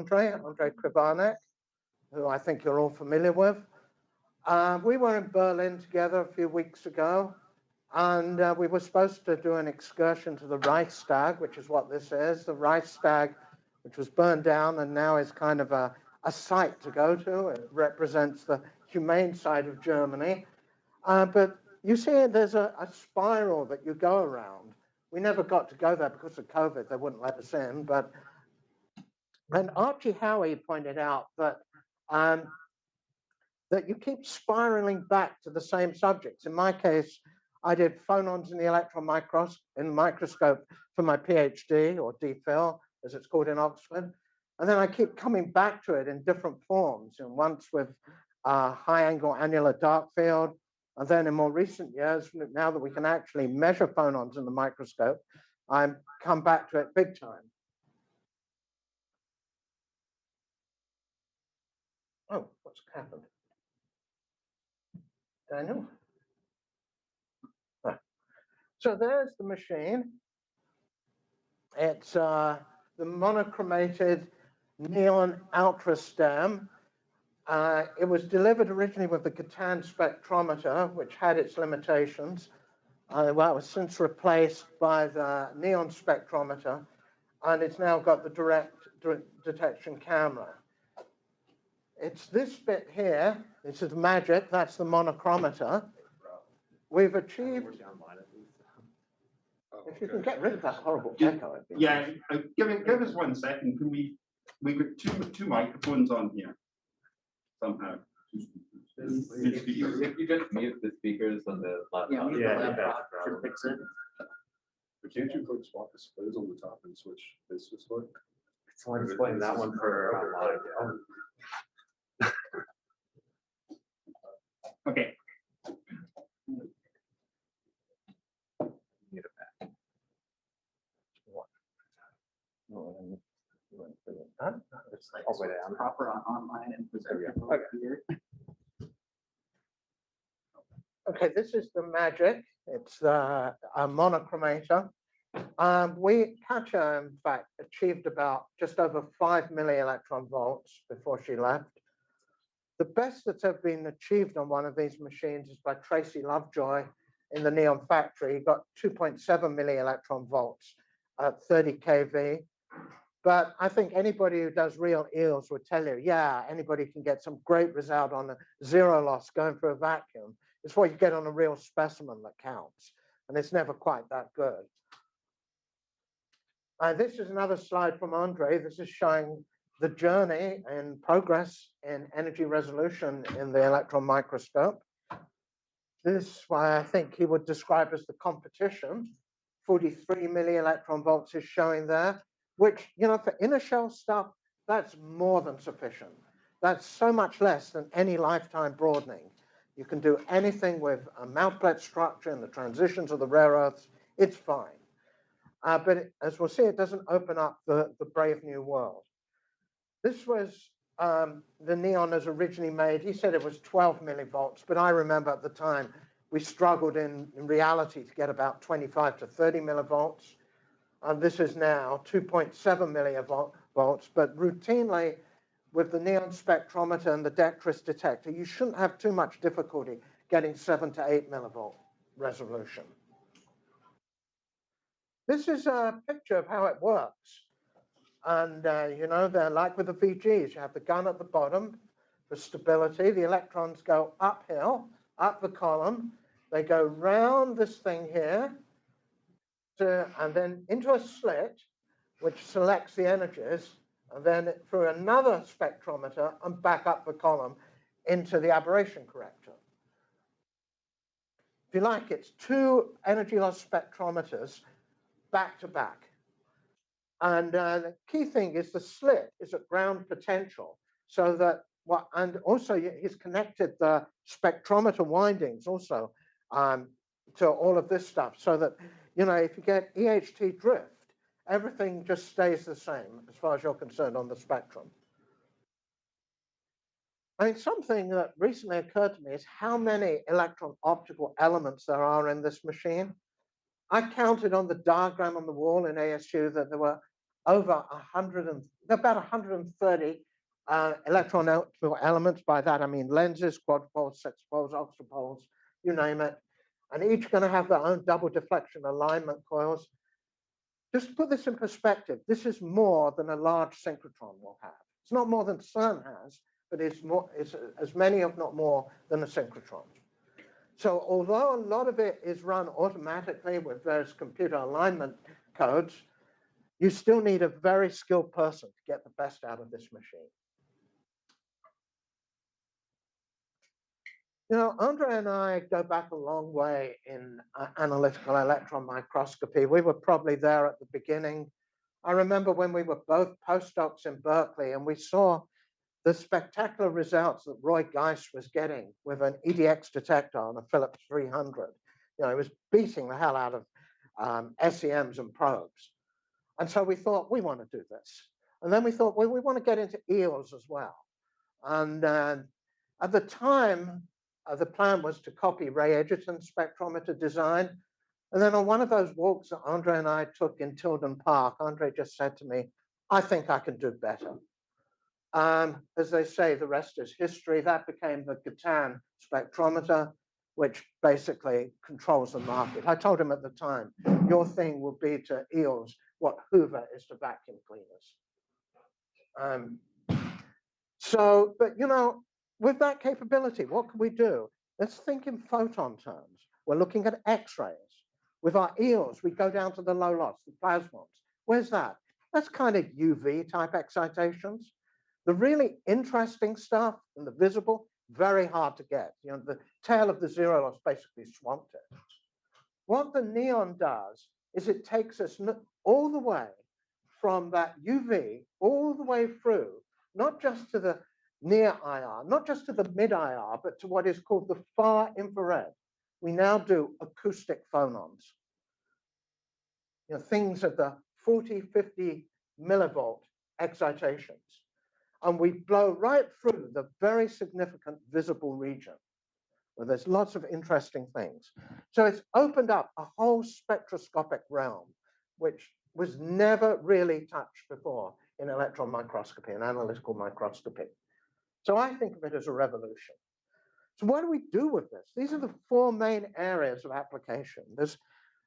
Andrei Krivanek, who I think you're all familiar with. We were in Berlin together a few weeks ago, and we were supposed to do an excursion to the Reichstag, which is what this is. The Reichstag, which was burned down and now is kind of a site to go to. It represents the humane side of Germany. But you see, there's a spiral that you go around. We never got to go there because of COVID. They wouldn't let us in. And Archie Howie pointed out that that you keep spiraling back to the same subjects. In my case, I did phonons in the electron microscope for my PhD, or DPhil, as it's called in Oxford. And then I keep coming back to it in different forms, and once with high-angle annular dark field, and then in more recent years, now that we can actually measure phonons in the microscope, I've come back to it big time. Oh, what's happened? Daniel? Oh. So there's the machine. It's the monochromated Nion ultra stem. It was delivered originally with the Catan spectrometer, which had its limitations. Well, it was since replaced by the Nion spectrometer, and it's now got the direct detection camera. It's this bit here. This is magic. That's the monochromator. We've achieved. If you can get rid of that horrible echo. Yeah, give us 1 second. Can we got two microphones on here somehow. If you just mute the speakers on the laptop. Should fix it. But can't you put swap displays on the top and switch this display? So I'm explaining that one for live. Okay. Get it back. It's like all the way down. Proper online and here. Okay, this is the magic. It's the monochromator. Katja, in fact, achieved about just over 5 millielectron volts before she left. The best that's ever been achieved on one of these machines is by Tracy Lovejoy in the Nion factory. He got 2.7 millielectron volts at 30 kV. But I think anybody who does real EELS would tell you, yeah, anybody can get some great result on a zero loss going through a vacuum. It's what you get on a real specimen that counts. And it's never quite that good. This is another slide from Andre. This is showing the journey and progress in energy resolution in the electron microscope. This is why I think he would describe as the competition. 43 millielectron volts is showing there, which, you know, for inner shell stuff, that's more than sufficient. That's so much less than any lifetime broadening. You can do anything with a mountlet structure and the transitions of the rare earths, it's fine. But as we'll see, it doesn't open up the brave new world. This was the Nion as originally made. He said it was 12 millivolts, but I remember at the time we struggled in reality to get about 25 to 30 millivolts. And this is now 2.7 millivolts, but routinely with the Nion spectrometer and the Dielectric detector, you shouldn't have too much difficulty getting 7 to 8 millivolt resolution. This is a picture of how it works. And, you know, they're like with the VGs. You have the gun at the bottom for stability. The electrons go uphill, up the column. They go round this thing here, and then into a slit, which selects the energies, and then through another spectrometer and back up the column into the aberration corrector. If you like, it's 2 energy loss spectrometers back to back. And the key thing is the slit is at ground potential, so that and also he's connected the spectrometer windings also to all of this stuff, so that, you know, if you get EHT drift, everything just stays the same as far as you're concerned on the spectrum. I mean, something that recently occurred to me is how many electron optical elements there are in this machine. I counted on the diagram on the wall in ASU that there were over about 130 electron elements. By that I mean lenses, quadrupoles, sextupoles, octupoles, you name it, and each going to have their own double deflection alignment coils. Just to put this in perspective, this is more than a large synchrotron will have. It's not more than CERN has, but it's as many, if not more, than a synchrotron. So although a lot of it is run automatically with various computer alignment codes, you still need a very skilled person to get the best out of this machine. You know, Andre and I go back a long way in analytical electron microscopy. We were probably there at the beginning. I remember when we were both postdocs in Berkeley and we saw the spectacular results that Roy Geist was getting with an EDX detector on a Philips 300. You know, it was beating the hell out of SEMs and probes. And so we thought, we want to do this. And then we thought, well, we want to get into EELS as well. And at the time, the plan was to copy Ray Edgerton's spectrometer design. And then on one of those walks that Andre and I took in Tilden Park, Andre just said to me, I think I can do better. As they say, the rest is history. That became the Gatan spectrometer, which basically controls the market. I told him at the time, your thing will be to EELS what Hoover is to vacuum cleaners. But you know, with that capability, what can we do? Let's think in photon terms. We're looking at X-rays. With our EELS, we go down to the low loss, the plasmons. Where's that? That's kind of UV type excitations. The really interesting stuff in the visible, very hard to get. You know, the tail of the zero loss basically swamped it. What the Nion does is it takes us all the way from that UV all the way through, not just to the near IR, not just to the mid IR, but to what is called the far infrared. We now do acoustic phonons. You know, things at the 40, 50 millivolt excitations. And we blow right through the very significant visible region where there's lots of interesting things. So it's opened up a whole spectroscopic realm, which was never really touched before in electron microscopy and analytical microscopy. So I think of it as a revolution. So what do we do with this? These are the four main areas of application. There's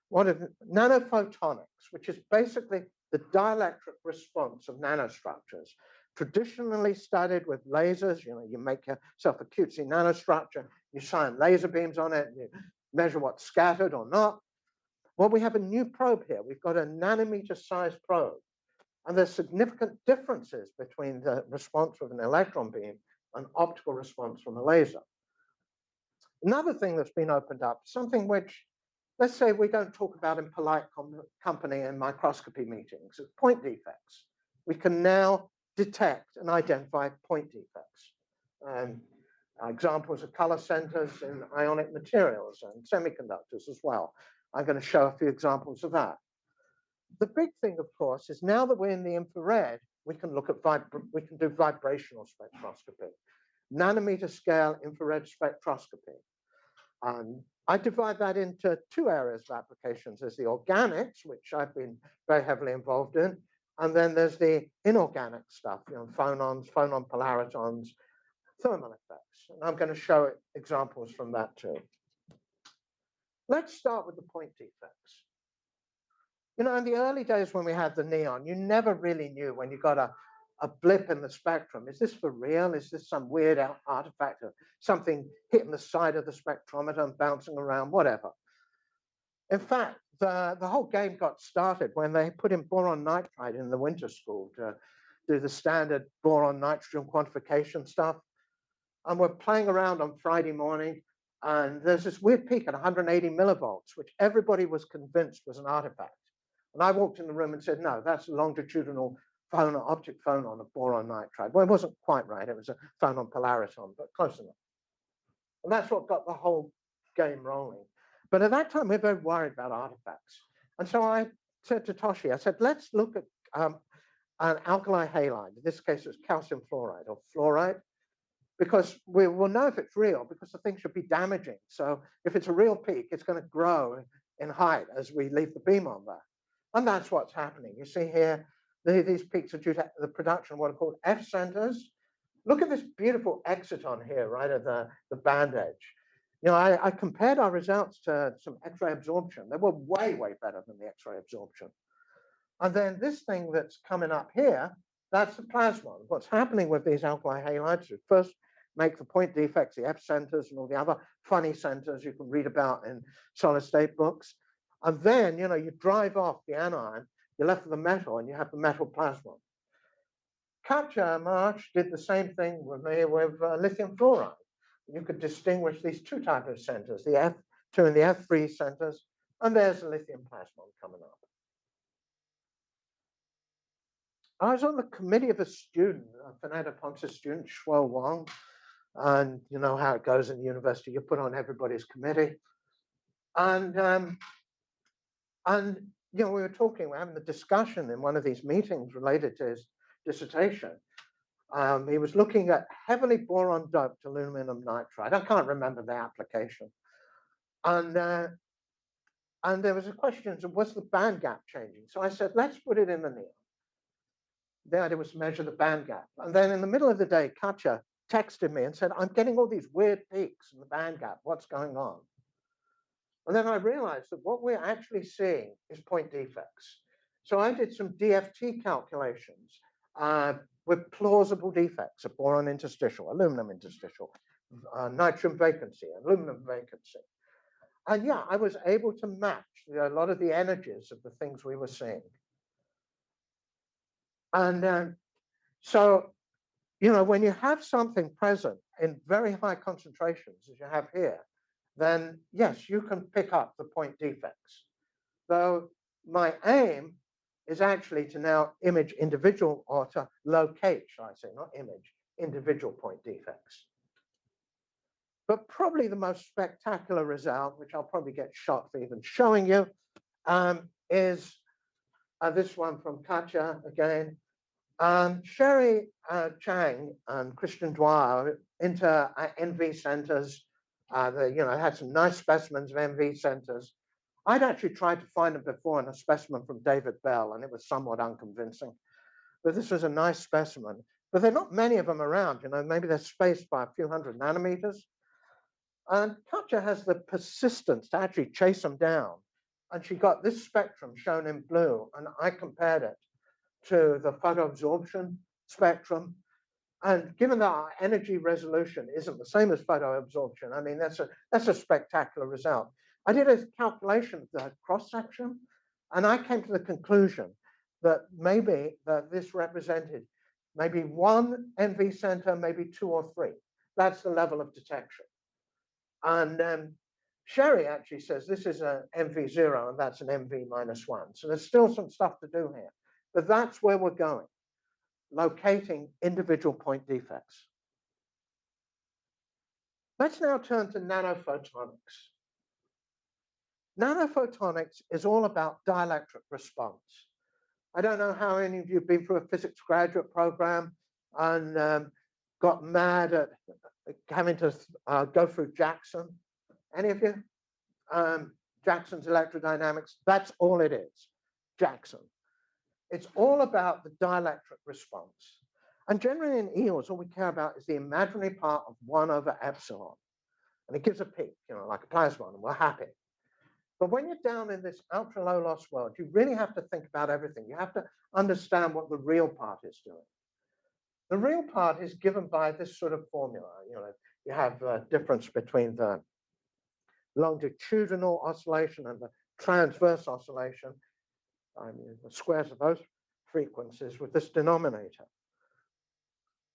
one of nanophotonics, which is basically the dielectric response of nanostructures, traditionally studied with lasers. You know, you make yourself a cutesy nanostructure, you shine laser beams on it, and you measure what's scattered or not. Well, we have a new probe here. We've got a nanometer-sized probe. And there's significant differences between the response with an electron beam and optical response from a laser. Another thing that's been opened up, something which, let's say we don't talk about in polite company and microscopy meetings, is point defects. We can now detect and identify point defects. Examples of color centers in ionic materials and semiconductors as well. I'm going to show a few examples of that. The big thing, of course, is now that we're in the infrared, we can look at we can do vibrational spectroscopy, nanometer scale infrared spectroscopy. I divide that into two areas of applications. There's the organics, which I've been very heavily involved in, and then there's the inorganic stuff, you know, phonons, phonon polaritons, thermal effects. And I'm going to show examples from that too. Let's start with the point defects. You know, in the early days when we had the Nion, you never really knew when you got a blip in the spectrum. Is this for real? Is this some weird artifact of something hitting the side of the spectrometer and bouncing around, whatever? In fact, the whole game got started when they put in boron nitride in the winter school to do the standard boron nitrogen quantification stuff. And we're playing around on Friday morning, and there's this weird peak at 180 millivolts, which everybody was convinced was an artifact. And I walked in the room and said, no, that's a longitudinal phonon, optic phonon of boron nitride. Well, it wasn't quite right. It was a phonon polariton, but close enough. And that's what got the whole game rolling. But at that time, we were very worried about artifacts. And so I said to Toshi, I said, let's look at an alkali halide. In this case, it's calcium fluoride or fluoride, because we will know if it's real, because the thing should be damaging. So if it's a real peak, it's going to grow in height as we leave the beam on there. And that's what's happening. You see here, These peaks are due to the production of what are called F centers. Look at this beautiful exciton here, right at the band edge. You know, I compared our results to some X-ray absorption. They were way, way better than the X-ray absorption. And then this thing that's coming up here, that's the plasmon. What's happening with these alkali halides is first make the point defects, the F centers and all the other funny centers you can read about in solid state books. And then, you know, you drive off the anion, you're left with the metal and you have the metal plasmon. Katja Marsh did the same thing with me with lithium fluoride. You could distinguish these two types of centers, the F2 and the F3 centers, and there's a lithium plasmon coming up. I was on the committee of a student, a Fernando Ponce student, Shuo Wang, and you know how it goes in the university, you put on everybody's committee. And you know, we were having the discussion in one of these meetings related to his dissertation. He was looking at heavily boron doped aluminum nitride. I can't remember the application. And there was a question of was the band gap changing? So I said, let's put it in the Nion. The idea was to measure the band gap. And then in the middle of the day, Katja texted me and said, I'm getting all these weird peaks in the band gap. What's going on? And then I realized that what we're actually seeing is point defects. So I did some DFT calculations with plausible defects of boron interstitial, aluminum interstitial, nitrogen vacancy, aluminum vacancy. And yeah, I was able to match a lot of the energies of the things we were seeing. And so, you know, when you have something present in very high concentrations, as you have here, then yes, you can pick up the point defects. Though my aim is actually to now image individual, or to locate, shall I say, not image, individual point defects. But probably the most spectacular result, which I'll probably get shot for even showing you, is this one from Katja again. Sherry Chang and Christian Dwyer into NV centers. You know, had some nice specimens of NV centers. I'd actually tried to find them before in a specimen from David Bell, and it was somewhat unconvincing. But this was a nice specimen. But there are not many of them around. You know, maybe they're spaced by a few hundred nanometers. And Katja has the persistence to actually chase them down. And she got this spectrum shown in blue, and I compared it to the photoabsorption spectrum. And given that our energy resolution isn't the same as photoabsorption, I mean, that's a spectacular result. I did a calculation of the cross-section, and I came to the conclusion that maybe that this represented maybe one NV center, maybe two or three. That's the level of detection. And Sherry actually says this is an MV0 and that's an MV -1. So there's still some stuff to do here, but that's where we're going, locating individual point defects. Let's now turn to nanophotonics. Nanophotonics is all about dielectric response. I don't know how many of you have been through a physics graduate program and got mad at having to go through Jackson. Any of you? Jackson's electrodynamics, that's all it is, Jackson. It's all about the dielectric response. And generally in EELS, all we care about is the imaginary part of 1/epsilon. And it gives a peak, you know, like a plasmon, and we're happy. But when you're down in this ultra low loss world, you really have to think about everything. You have to understand what the real part is doing. The real part is given by this sort of formula. You know, you have a difference between the longitudinal oscillation and the transverse oscillation. I mean, the squares of those frequencies with this denominator.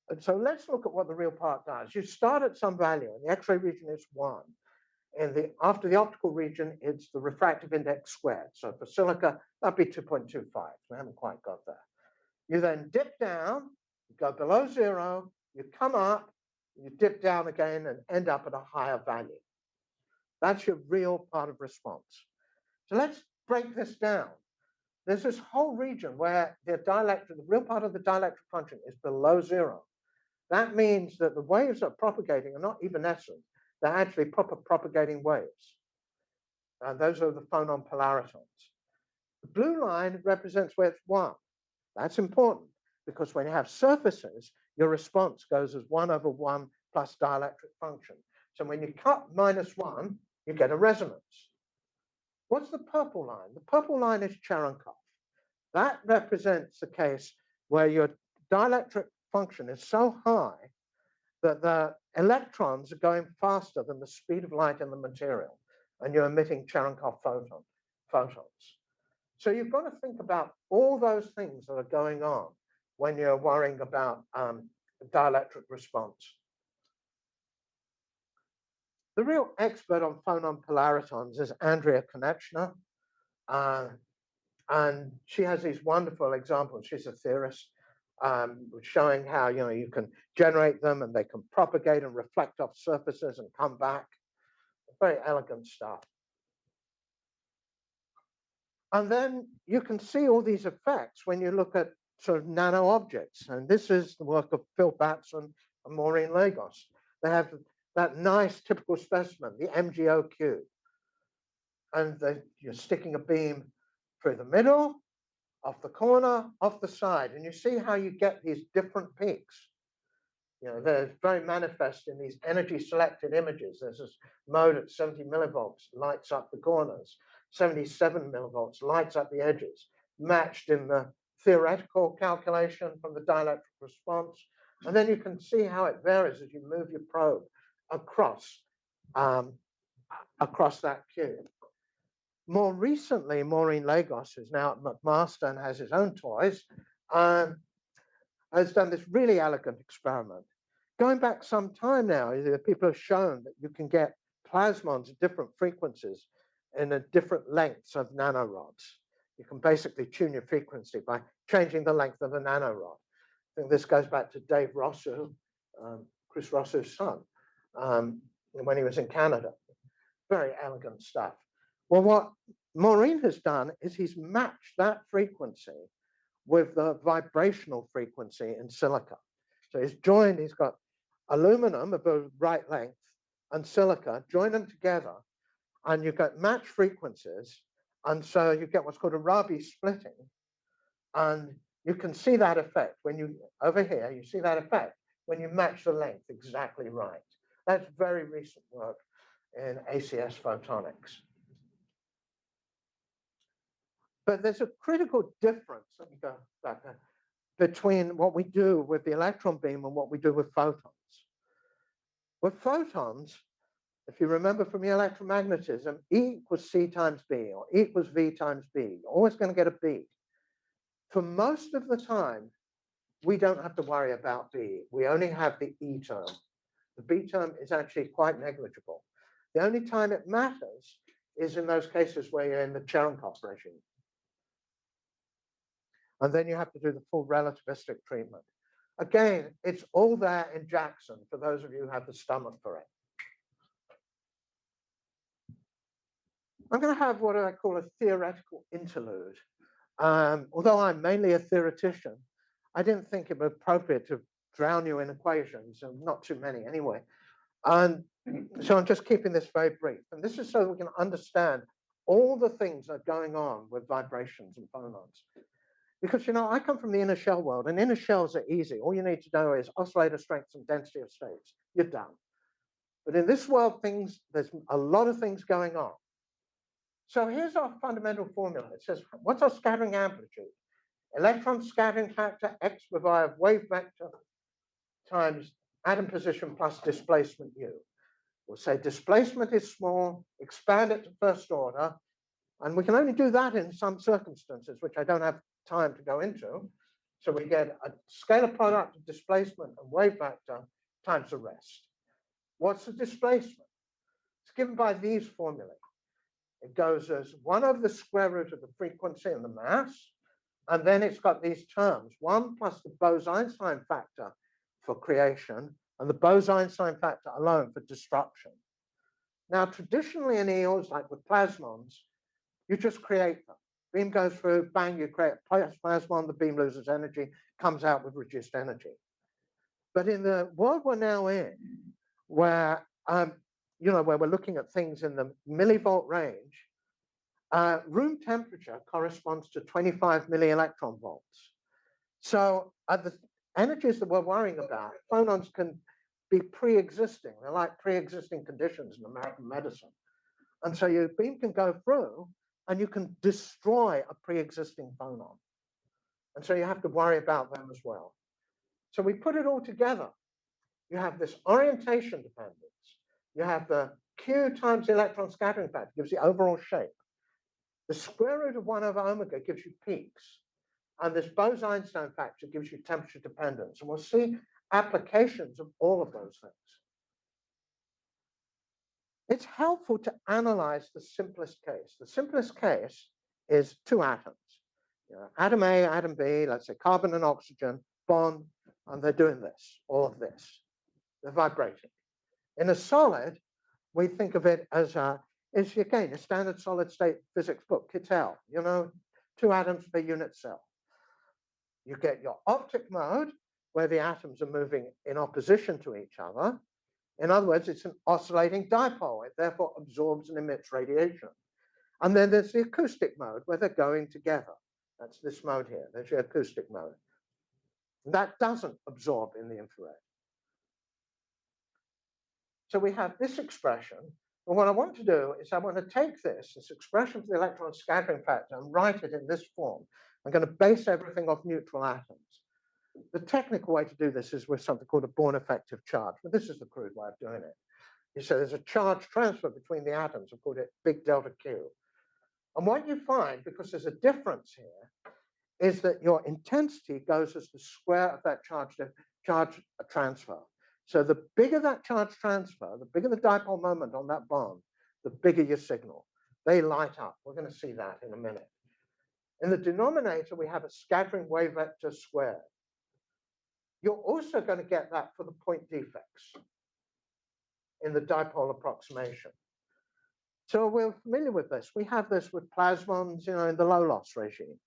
And so let's look at what the real part does. You start at some value, and the X-ray region is 1. And after the optical region, it's the refractive index squared. So for silica, that'd be 2.25. We haven't quite got there. You then dip down, you go below 0, you come up, you dip down again and end up at a higher value. That's your real part of response. So let's break this down. There's this whole region where the real part of the dielectric function is below 0. That means that the waves that are propagating are not evanescent. They're actually proper propagating waves. And those are the phonon polaritons. The blue line represents where it's 1. That's important because when you have surfaces, your response goes as 1/1 plus dielectric function. So when you cut -1, you get a resonance. What's the purple line? The purple line is Cherenkov. That represents the case where your dielectric function is so high that the electrons are going faster than the speed of light in the material, and you're emitting Cherenkov photons. So you've got to think about all those things that are going on when you're worrying about dielectric response. The real expert on phonon polaritons is Andrea Konechna, and she has these wonderful examples. She's a theorist, showing how you can generate them and they can propagate and reflect off surfaces and come back. Very elegant stuff. And then you can see all these effects when you look at sort of nano objects. And this is the work of Phil Batson and Maureen Lagos. They have that nice typical specimen, the MGO cube. And you're sticking a beam through the middle, off the corner, off the side. And you see how you get these different peaks. They're very manifest in these energy selected images. There's this mode at 70 millivolts, lights up the corners. 77 millivolts, lights up the edges, matched in the theoretical calculation from the dielectric response. And then you can see how it varies as you move your probe across that cube. More recently, Maureen Lagos, who's now at McMaster and has his own toys, has done this really elegant experiment. Going back some time now, people have shown that you can get plasmons at different frequencies in a different lengths of nanorods. You can basically tune your frequency by changing the length of a nanorod. I think this goes back to Dave Rossou, Chris Rossou's son, when he was in Canada. Very elegant stuff. Well, what Maureen has done is he's matched that frequency with the vibrational frequency in silica. So he's got aluminum of the right length and silica, join them together, and you get matched frequencies, and so you get what's called a Rabi splitting, and you can see that effect when you, over here, you see that effect when you match the length exactly right. That's very recent work in ACS photonics. But there's a critical difference, let me go back there, between what we do with the electron beam and what we do with photons. With photons, if you remember from your electromagnetism, E equals C times B, or E equals V times B. You're always going to get a B. For most of the time, we don't have to worry about B. We only have the E term. The B term is actually quite negligible. The only time it matters is in those cases where you're in the Cherenkov regime. And then you have to do the full relativistic treatment. Again, it's all there in Jackson for those of you who have the stomach for it. I'm going to have what I call a theoretical interlude. Although I'm mainly a theoretician, I didn't think it was appropriate to drown you in equations, and not too many anyway. And so I'm just keeping this very brief. And this is so that we can understand all the things that are going on with vibrations and phonons. Because, I come from the inner shell world, and inner shells are easy. All you need to know is oscillator strengths and density of states. You're done. But in this world, there's a lot of things going on. So here's our fundamental formula. It says, what's our scattering amplitude? Electron scattering factor x by wave vector times atom position plus displacement u. We'll say displacement is small, expand it to first order, and we can only do that in some circumstances, which I don't have time to go into. So we get a scalar product of displacement and wave vector times the rest. What's the displacement? It's given by these formulae. It goes as 1 over the square root of the frequency and the mass, and then it's got these terms, 1 plus the Bose-Einstein factor for creation, and the Bose-Einstein factor alone for destruction. Now, traditionally in EELS, like with plasmons, you just create them. Beam goes through, bang, you create a plasmon, the beam loses energy, comes out with reduced energy. But in the world we're now in, where where we're looking at things in the millivolt range, room temperature corresponds to 25 millielectron volts. So the energies that we're worrying about, phonons can be pre-existing. They're like pre-existing conditions in American medicine. And so your beam can go through and you can destroy a pre-existing phonon. And so you have to worry about them as well. So we put it all together. You have this orientation dependence. You have the Q times the electron scattering factor, gives the overall shape. The square root of 1 over omega gives you peaks. And this Bose-Einstein factor gives you temperature dependence. And we'll see applications of all of those things. It's helpful to analyze the simplest case. The simplest case is two atoms. You know, atom A, atom B, let's say carbon and oxygen, bond, and they're doing this, all of this. They're vibrating. In a solid, we think of it as is again a standard solid state physics book, Kittel, you know, 2 atoms per unit cell. You get your optic mode, where the atoms are moving in opposition to each other. In other words, it's an oscillating dipole. It therefore absorbs and emits radiation. And then there's the acoustic mode, where they're going together. That's this mode here. There's your acoustic mode. That doesn't absorb in the infrared. So we have this expression. And what I want to do is I want to take this expression for the electron scattering factor, and write it in this form. I'm going to base everything off neutral atoms. The technical way to do this is with something called a Born effective charge, but this is the crude way of doing it. You say there's a charge transfer between the atoms. I've called it big delta Q. And what you find, because there's a difference here, is that your intensity goes as the square of that charge transfer. So the bigger that charge transfer, the bigger the dipole moment on that bond, the bigger your signal. They light up. We're going to see that in a minute. In the denominator, we have a scattering wave vector squared. You're also going to get that for the point defects in the dipole approximation. So we're familiar with this. We have this with plasmons, you know, in the low loss regime.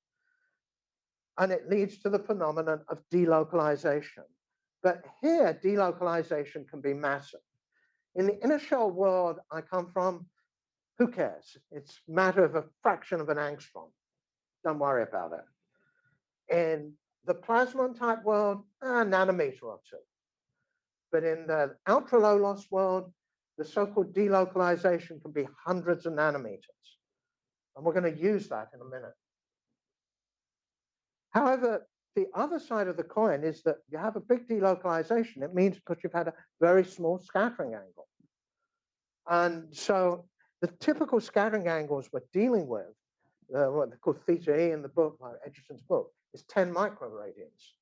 And it leads to the phenomenon of delocalization. But here, delocalization can be massive. In the inner shell world I come from, who cares? It's a matter of a fraction of an angstrom. Don't worry about it. In the plasmon type world, a nanometer or 2. But in the ultra low loss world, the so-called delocalization can be hundreds of nanometers. And we're going to use that in a minute. However, the other side of the coin is that you have a big delocalization. It means because you've had a very small scattering angle. And so the typical scattering angles we're dealing with, what they call theta E in the book, like Edgerton's book, is 10 microradians.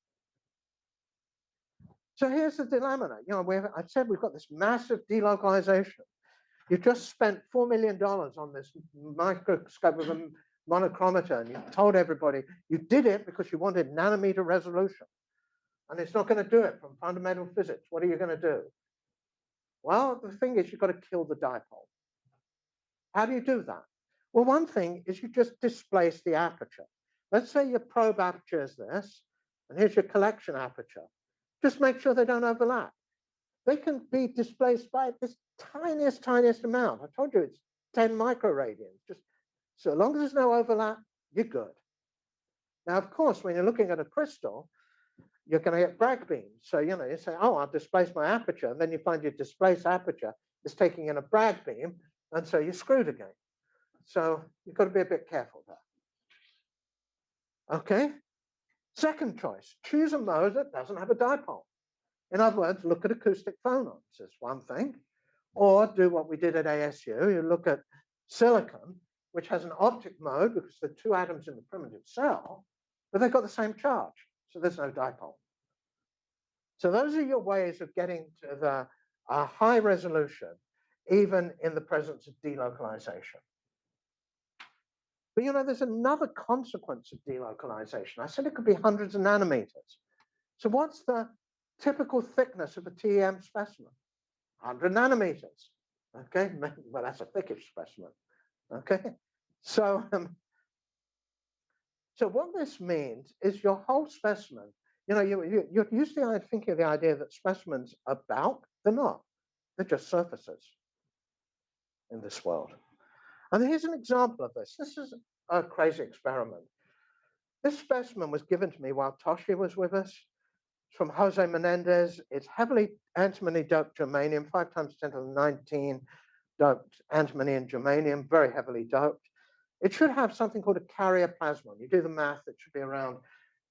So here's the dilemma. You know, I said we've got this massive delocalization. You just spent $4 million on this microscope with a monochromator, and you told everybody you did it because you wanted nanometer resolution. And it's not going to do it from fundamental physics. What are you going to do? Well, the thing is, you've got to kill the dipole. How do you do that? Well, one thing is you just displace the aperture. Let's say your probe aperture is this, and here's your collection aperture. Just make sure they don't overlap. They can be displaced by this tiniest amount. I told you it's 10 microradians. Just so long as there's no overlap, you're good. Now, of course, when you're looking at a crystal, you're going to get Bragg beams. So, you know, you say, oh, I'll displace my aperture. And then you find your displaced aperture is taking in a Bragg beam. And so you're screwed again. So you've got to be a bit careful there. Okay. Second choice, choose a mode that doesn't have a dipole. In other words, look at acoustic phonons is one thing. Or do what we did at ASU. You look at silicon, which has an optic mode because there are 2 atoms in the primitive cell, but they've got the same charge. So there's no dipole. So those are your ways of getting to the high resolution, even in the presence of delocalization. But you know, there's another consequence of delocalization. I said it could be hundreds of nanometers. So what's the typical thickness of a TEM specimen? 100 nanometers. Okay, well, that's a thickish specimen. Okay, so so what this means is your whole specimen. You know, you're usually thinking of the idea that specimens are bulk. They're not. They're just surfaces in this world. And here's an example of this. This is a crazy experiment. This specimen was given to me while Toshi was with us. It's from Jose Menendez. It's heavily antimony doped germanium, 5 times 10 to the 19 doped antimony and germanium, very heavily doped. It should have something called a carrier plasmon. You do the math, it should be around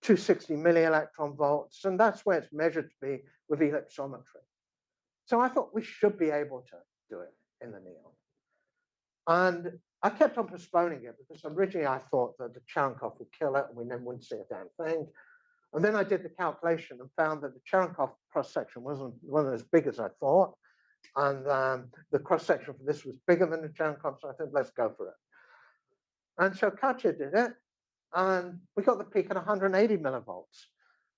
260 millielectron volts, and that's where it's measured to be with ellipsometry. So I thought we should be able to do it in the Nion. And I kept on postponing it because originally I thought that the Cherenkov would kill it and we then wouldn't see a damn thing. And then I did the calculation and found that the Cherenkov cross-section wasn't as big as I thought. And the cross-section for this was bigger than the Cherenkov, so I said, let's go for it. And so Katya did it, and we got the peak at 180 millivolts.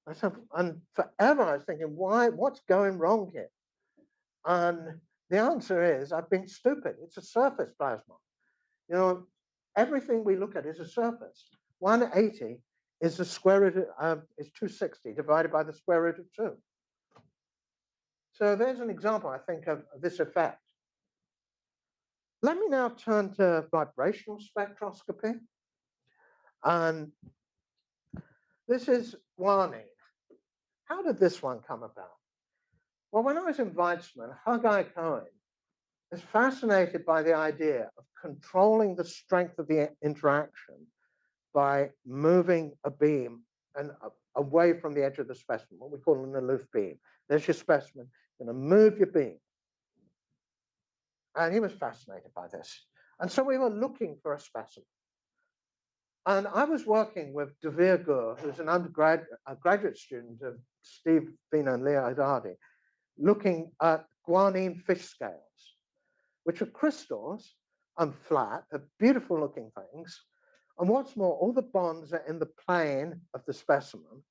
I said, and forever I was thinking, what's going wrong here? And the answer is, I've been stupid. It's a surface plasma. You know, everything we look at is a surface. 180 is the square root of, is 260 divided by the square root of 2. So there's an example, I think, of this effect. Let me now turn to vibrational spectroscopy. And this is guanine. How did this one come about? Well, when I was in Weizmann, Haggai Cohen is fascinated by the idea of controlling the strength of the interaction by moving a beam and away from the edge of the specimen, what we call an aloof beam. There's your specimen, you're going to move your beam. And he was fascinated by this. And so we were looking for a specimen. And I was working with Devere Gur, who's a graduate student of Steve Phonon and Leo Haddadi, looking at guanine fish scales, which are crystals and flat, they're beautiful looking things. And what's more, all the bonds are in the plane of the specimen.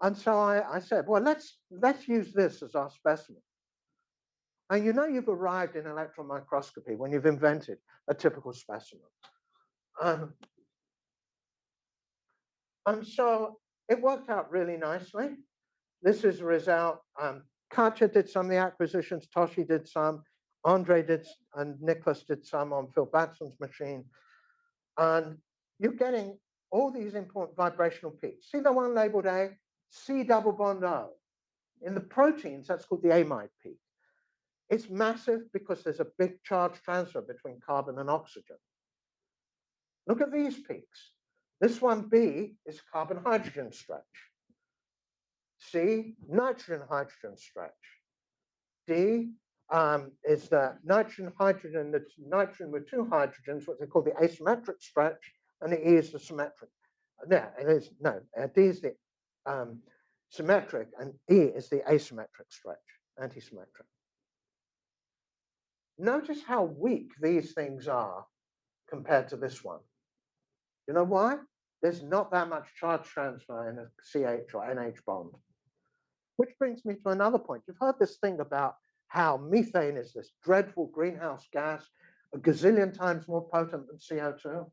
And so I said, well, let's use this as our specimen. And you know you've arrived in electron microscopy when you've invented a typical specimen. And so it worked out really nicely. This is a result. Katya did some of the acquisitions, Toshi did some, Andre did, and Nicholas did some on Phil Batson's machine. And you're getting all these important vibrational peaks. See the one labeled A? C double bond O. In the proteins, that's called the amide peak. It's massive because there's a big charge transfer between carbon and oxygen. Look at these peaks. This one, B, is carbon-hydrogen stretch. C, nitrogen-hydrogen stretch. D is the nitrogen-hydrogen, that's nitrogen with 2 hydrogens, what they call the asymmetric stretch, and the E is the symmetric. No, it is, no, D is the symmetric, and E is the asymmetric stretch, antisymmetric. Notice how weak these things are compared to this one. You know why? There's not that much charge transfer in a CH or NH bond. Which brings me to another point. You've heard this thing about how methane is this dreadful greenhouse gas, a gazillion times more potent than CO2.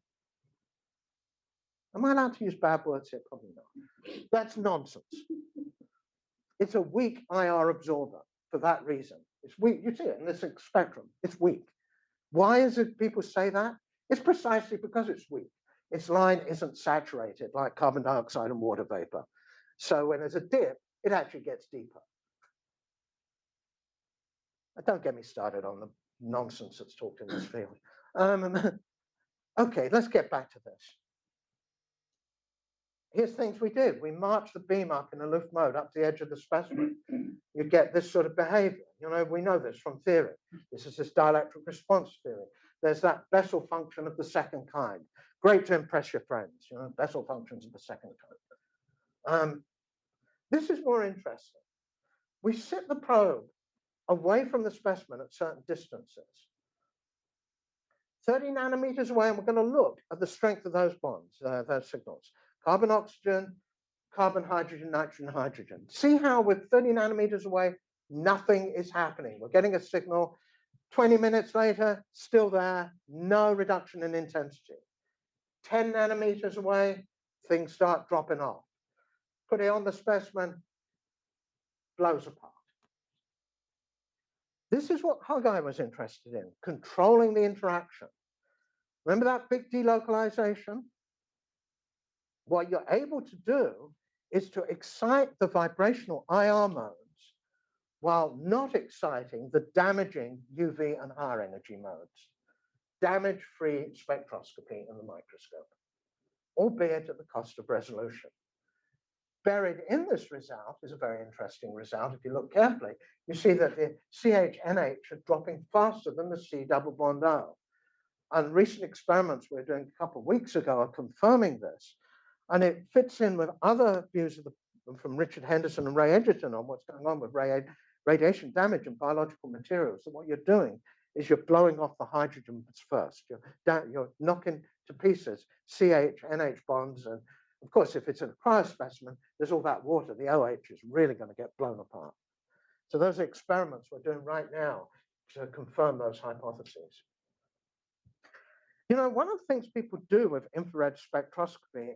Am I allowed to use bad words here? Probably not. That's nonsense. It's a weak IR absorber for that reason. It's weak. You see it in this spectrum. It's weak. Why is it people say that? It's precisely because it's weak. Its line isn't saturated like carbon dioxide and water vapor. So when there's a dip, it actually gets deeper. Don't get me started on the nonsense that's talked in this field. Okay, let's get back to this. Here's things we did. We marched the beam up in aloof mode up the edge of the specimen. You get this sort of behavior. You know, we know this from theory. This is this dielectric response theory. There's that Bessel function of the second kind. Great to impress your friends, you know, Bessel functions of the second kind. This is more interesting. We sit the probe away from the specimen at certain distances. 30 nanometers away, and we're going to look at the strength of those bonds, those signals. Carbon, oxygen, carbon, hydrogen, nitrogen, hydrogen. See how with 30 nanometers away, nothing is happening. We're getting a signal. 20 minutes later, still there, no reduction in intensity. 10 nanometers away, things start dropping off. Put it on the specimen, blows apart. This is what Haggai was interested in, controlling the interaction. Remember that big delocalization? what you're able to do is to excite the vibrational IR modes while not exciting the damaging UV and higher energy modes. Damage-free spectroscopy in the microscope, albeit at the cost of resolution. Buried in this result is a very interesting result. If you look carefully, you see that the CH-NH are dropping faster than the C double bond O. And recent experiments we were doing a couple of weeks ago are confirming this. And it fits in with other views from Richard Henderson and Ray Edgerton on what's going on with radiation damage in biological materials. So what you're doing is you're blowing off the hydrogens first. You're knocking to pieces CH-NH bonds. And of course, if it's in a cryo specimen, there's all that water. The OH is really going to get blown apart. So those are experiments we're doing right now to confirm those hypotheses. You know, one of the things people do with infrared spectroscopy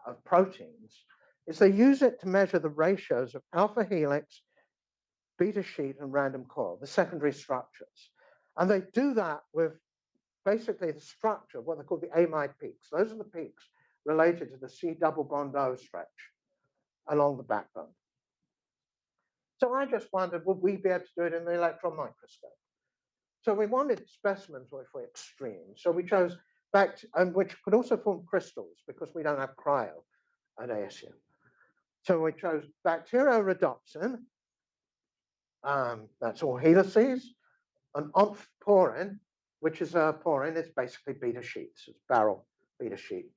of proteins is they use it to measure the ratios of alpha helix, beta sheet, and random coil, the secondary structures. And they do that with basically the structure of what they call the amide peaks. Those are the peaks related to the C double bond O stretch along the backbone. So I just wondered, would we be able to do it in the electron microscope? So we wanted specimens which were extreme. So we chose which could also form crystals because we don't have cryo at ASU. So we chose bacteriorhodopsin, that's all helices, and omphoporin, which is a porin, it's basically beta sheets, it's barrel beta sheet,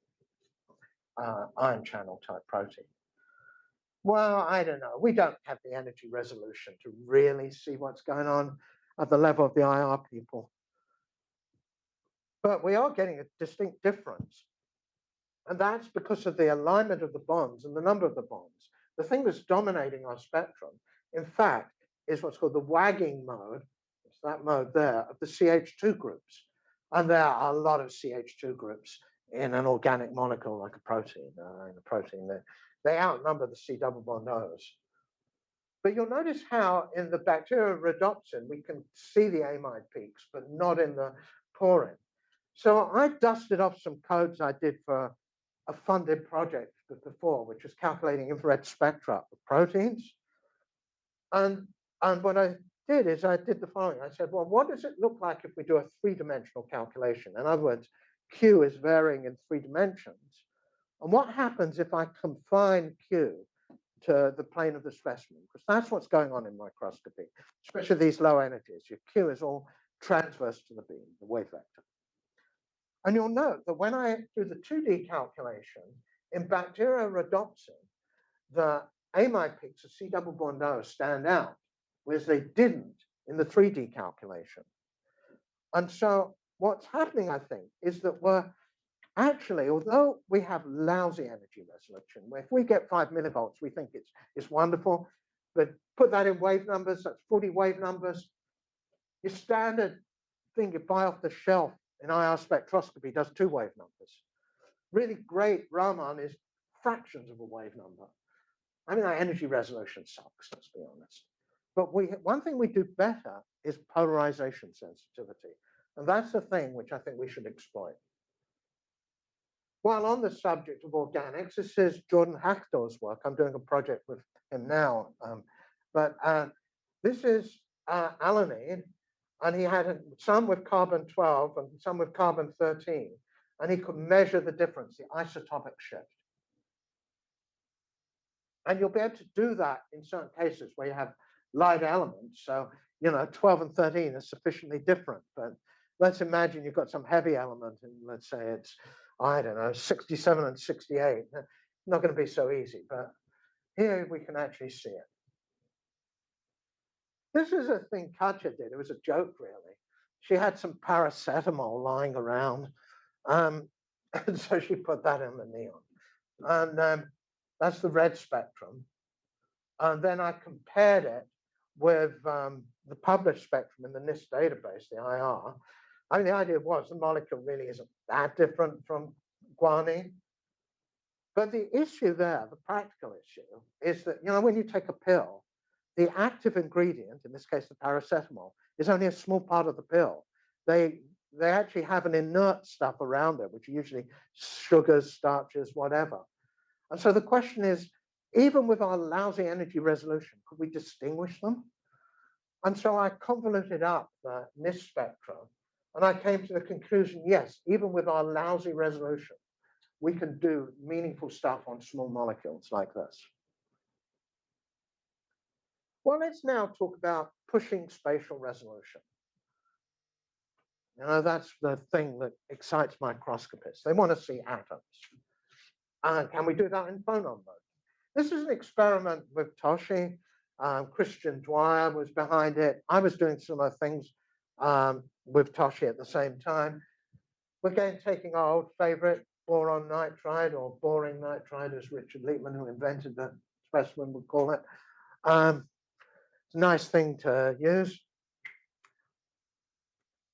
ion channel type protein. Well, I don't know. We don't have the energy resolution to really see what's going on at the level of the IR people. But we are getting a distinct difference. And that's because of the alignment of the bonds and the number of the bonds. The thing that's dominating our spectrum, in fact, is what's called the wagging mode. It's that mode there of the CH2 groups. And there are a lot of CH2 groups in an organic molecule like a protein. They outnumber the C double bond O's. But you'll notice how in the bacteriorhodopsin, we can see the amide peaks, but not in the porin. So I dusted off some codes I did for a funded project before, which was calculating infrared spectra of proteins. And what I did is I did the following. I said, well, what does it look like if we do a three-dimensional calculation? In other words, Q is varying in 3 dimensions. And what happens if I confine Q to the plane of the specimen? Because that's what's going on in microscopy, especially these low energies. Your Q is all transverse to the beam, the wave vector. And you'll note that when I do the 2D calculation, in bacteriorhodopsin, the amide peaks of C double bond O stand out, whereas they didn't in the 3D calculation. And so what's happening, I think, is that we're actually, although we have lousy energy resolution, where if we get 5 millivolts, we think it's wonderful, but put that in wave numbers, that's 40 wave numbers. Your standard thing you buy off the shelf in IR spectroscopy does 2 wave numbers. Really great Raman is fractions of a wave number. I mean, our energy resolution sucks, let's be honest. But one thing we do better is polarization sensitivity. And that's the thing which I think we should exploit. While on the subject of organics, this is Jordan Hactor's work. I'm doing a project with him now. This is alanine, and he had some with carbon 12 and some with carbon 13. And he could measure the difference, the isotopic shift. And you'll be able to do that in certain cases where you have light elements. So, 12 and 13 are sufficiently different. But let's imagine you've got some heavy element, and let's say it's, I don't know, 67 and 68. Not going to be so easy, but here we can actually see it. This is a thing Katja did. It was a joke, really. She had some paracetamol lying around, and so she put that in the neon. And that's the red spectrum. And then I compared it with the published spectrum in the NIST database, the IR. I mean, the idea was the molecule really isn't that different from guanine. But the issue there, the practical issue, is that, when you take a pill, the active ingredient, in this case, the paracetamol, is only a small part of the pill. They actually have an inert stuff around it, which are usually sugars, starches, whatever. And so the question is, even with our lousy energy resolution, could we distinguish them? And so I convoluted up the NIST spectrum, and I came to the conclusion, yes, even with our lousy resolution, we can do meaningful stuff on small molecules like this. Well, let's now talk about pushing spatial resolution. You know, that's the thing that excites microscopists. They want to see atoms. And can we do that in phonon mode? This is an experiment with Toshi. Christian Dwyer was behind it. I was doing similar things with Toshi at the same time. We're again taking our old favorite, boron nitride, or boring nitride, as Richard Liebman, who invented the specimen, would call it. It's a nice thing to use.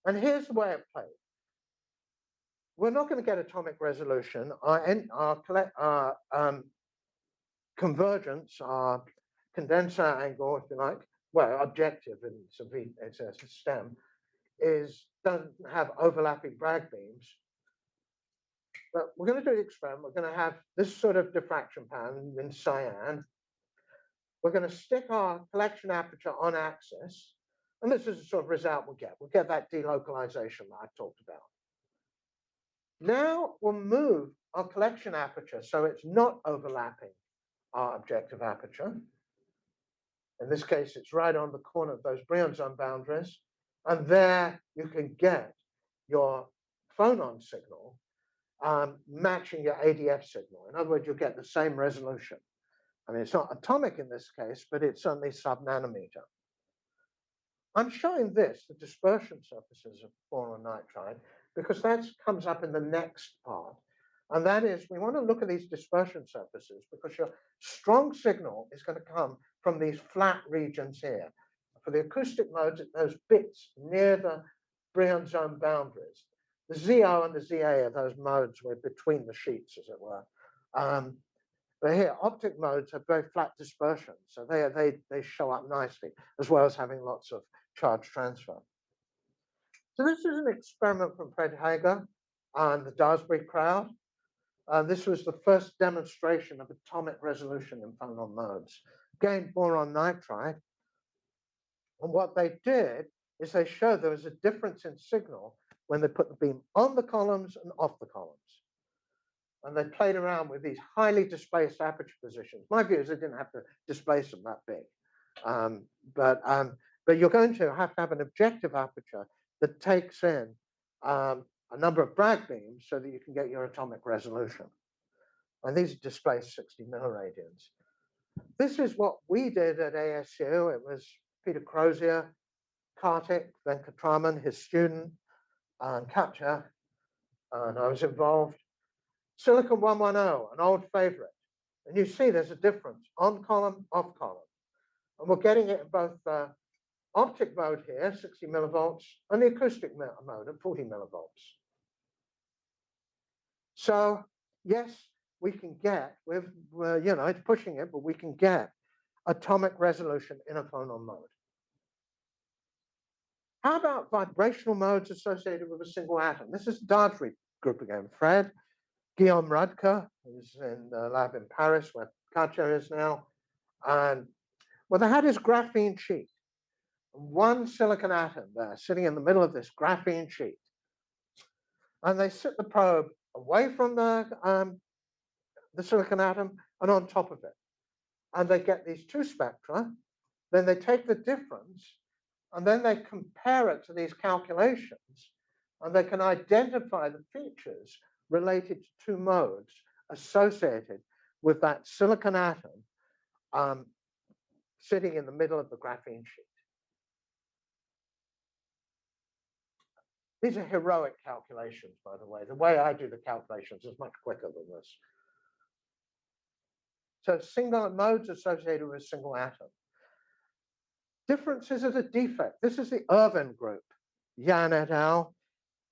And here's the way it plays. We're not going to get atomic resolution. Our convergence, our condenser angle, if you like, well, objective, and it's a STEM, doesn't have overlapping Bragg beams. But we're going to do the experiment. We're going to have this sort of diffraction pattern in cyan. We're going to stick our collection aperture on axis, and this is the sort of result we'll get. We'll get that delocalization that I talked about. Now we'll move our collection aperture so it's not overlapping our objective aperture. In this case, it's right on the corner of those Brillouin zone boundaries. And there you can get your phonon signal matching your ADF signal. In other words, you'll get the same resolution. I mean, it's not atomic in this case, but it's certainly sub-nanometer. I'm showing this, the dispersion surfaces of boron nitride, because that comes up in the next part. And that is, we want to look at these dispersion surfaces because your strong signal is going to come from these flat regions here. For the acoustic modes, those bits near the Brillouin zone boundaries. The ZO and the ZA are those modes where between the sheets, as it were. But here, optic modes have very flat dispersion, so they show up nicely, as well as having lots of charge transfer. So this is an experiment from Fred Hager and the Daresbury crowd. This was the first demonstration of atomic resolution in phonon modes. Again, boron nitride. And what they did is they showed there was a difference in signal when they put the beam on the columns and off the columns. And they played around with these highly displaced aperture positions. My view is they didn't have to displace them that big. But you're going to have an objective aperture that takes in a number of Bragg beams so that you can get your atomic resolution. And these are displaced 60 milliradians. This is what we did at ASU. It was Peter Crozier, Kartik Venkatraman, his student, and Kapcha, and I was involved. Silicon 110, an old favorite. And you see there's a difference on column, off column. And we're getting it in both the optic mode here, 60 millivolts, and the acoustic mode at 40 millivolts. So yes, we can get, it's pushing it, but we can get atomic resolution in a phonon mode. How about vibrational modes associated with a single atom? This is the Daresbury group again. Fred, Guillaume Rudke, who's in the lab in Paris, where Katja is now. And well, they had this graphene sheet. One silicon atom there sitting in the middle of this graphene sheet. And they sit the probe away from the silicon atom and on top of it. And they get these two spectra. Then they take the difference and then they compare it to these calculations. And they can identify the features related to two modes associated with that silicon atom sitting in the middle of the graphene sheet. These are heroic calculations, by the way. The way I do the calculations is much quicker than this. So single modes associated with a single atom. Differences as a defect. This is the Irvin group. Yan et al.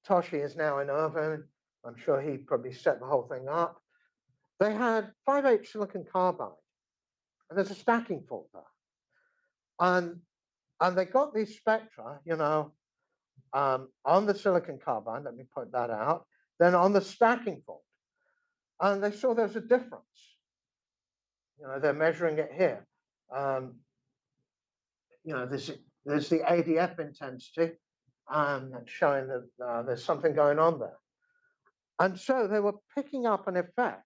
Toshi is now in Irvin. I'm sure he probably set the whole thing up. They had 5H silicon carbide, and there's a stacking fault there. And they got these spectra, on the silicon carbide, let me point that out, then on the stacking fault. And they saw there was a difference. they're measuring it here. There's the ADF intensity, that's showing that there's something going on there. And so they were picking up an effect